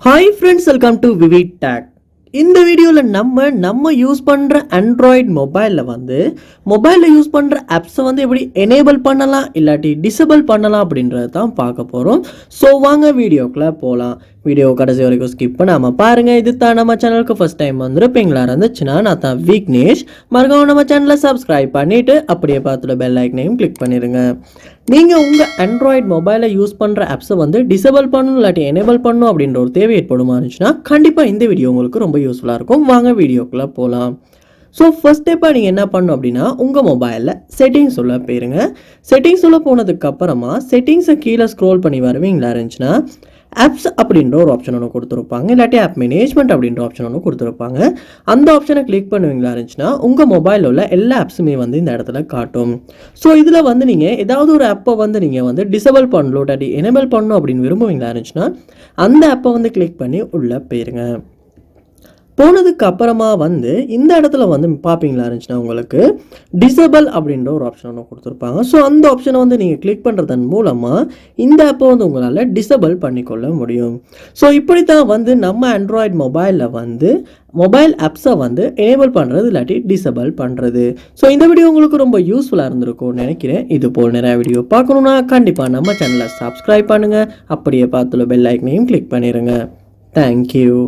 Hi friends, welcome to VividTech. இந்த வீடியோவில் நம்ம யூஸ் பண்ணுற ஆண்ட்ராய்ட் மொபைலில் யூஸ் பண்ணுற ஆப்ஸை எப்படி எனேபிள் பண்ணலாம் இல்லாட்டி டிசேபிள் பண்ணலாம் அப்படின்றது தான் பார்க்க போகிறோம். ஸோ வாங்க வீடியோக்குள்ளே போகலாம். வீடியோ கடைசி வரைக்கும் ஸ்கிப் பண்ணாமல் பாருங்கள். இது தான் நம்ம சேனலுக்கு ஃபஸ்ட் டைம் வந்துருப்பீங்களா இருந்துச்சுன்னா நான் தான் விக்னேஷ். மறக்காம நம்ம சேனலை சப்ஸ்கிரைப் பண்ணிவிட்டு அப்படியே பார்த்துட்டு பெல் ஐக்கனையும் கிளிக் பண்ணிடுங்க. நீங்கள் உங்கள் ஆண்ட்ராய்ட் மொபைலை யூஸ் பண்ணுற ஆப்ஸை டிசேபிள் பண்ணணும் இல்லாட்டி எனேபிள் பண்ணணும் அப்படின்ற ஒரு தேவை ஏற்படுமா இருந்துச்சுன்னா கண்டிப்பாக இந்த வீடியோ உங்களுக்கு ரொம்ப யூஸ்ஃபுல்லாக இருக்கும். வாங்க வீடியோக்குள்ளே போகலாம். ஸோ ஃபர்ஸ்ட் ஸ்டெப்பாக நீங்கள் என்ன பண்ணணும் அப்படின்னா உங்கள் மொபைலில் செட்டிங்ஸ் உள்ள போயிருங்க. செட்டிங்ஸ் உள்ள போனதுக்கப்புறமா செட்டிங்ஸை கீழே ஸ்க்ரோல் பண்ணி வருவீங்களா இருந்துச்சுன்னா ஆப்ஸ் அப்படின்ற ஒரு ஆப்ஷன் ஒன்று கொடுத்துருப்பாங்க, இல்லாட்டி ஆப் மேனேஜ்மெண்ட் அப்படின்ற ஆப்ஷன் ஒன்று கொடுத்துருப்பாங்க. அந்த ஆப்ஷனை கிளிக் பண்ணுவீங்களா இருந்துச்சுன்னா உங்கள் மொபைலில் உள்ள எல்லா ஆப்ஸுமே இந்த இடத்துல காட்டும். ஸோ இதில் நீங்கள் ஏதாவது ஒரு ஆப்பை நீங்கள் டிசேபிள் பண்ணணும் இல்லாட்டி எனேபிள் பண்ணணும் அப்படின்னு விரும்புவீங்களா இருந்துச்சுன்னா அந்த ஆப்பை கிளிக் பண்ணி உள்ளே போயிருங்க. போனதுக்கு அப்புறமா இந்த இடத்துல பார்ப்பீங்களா இருந்துச்சுன்னா உங்களுக்கு டிசேபிள் அப்படின்ற ஒரு ஆப்ஷன் ஒன்று கொடுத்துருப்பாங்க. ஸோ அந்த ஆப்ஷனை நீங்கள் கிளிக் பண்ணுறதன் மூலமாக இந்த ஆப்பை உங்களால் டிசேபிள் பண்ணிக்கொள்ள முடியும். ஸோ இப்படி தான் நம்ம ஆண்ட்ராய்ட் மொபைலில் மொபைல் ஆப்ஸை எனேபிள் பண்ணுறது இல்லாட்டி டிசேபிள் பண்ணுறது. ஸோ இந்த வீடியோ உங்களுக்கு ரொம்ப யூஸ்ஃபுல்லாக இருந்திருக்கும்னு நினைக்கிறேன். இது போல் நிறையா வீடியோ பார்க்கணுன்னா கண்டிப்பாக நம்ம சேனலை சப்ஸ்கிரைப் பண்ணுங்கள். அப்படியே பார்த்துள்ள பெல் ஐக்கனையும் கிளிக் பண்ணிடுங்க. தேங்க்யூ.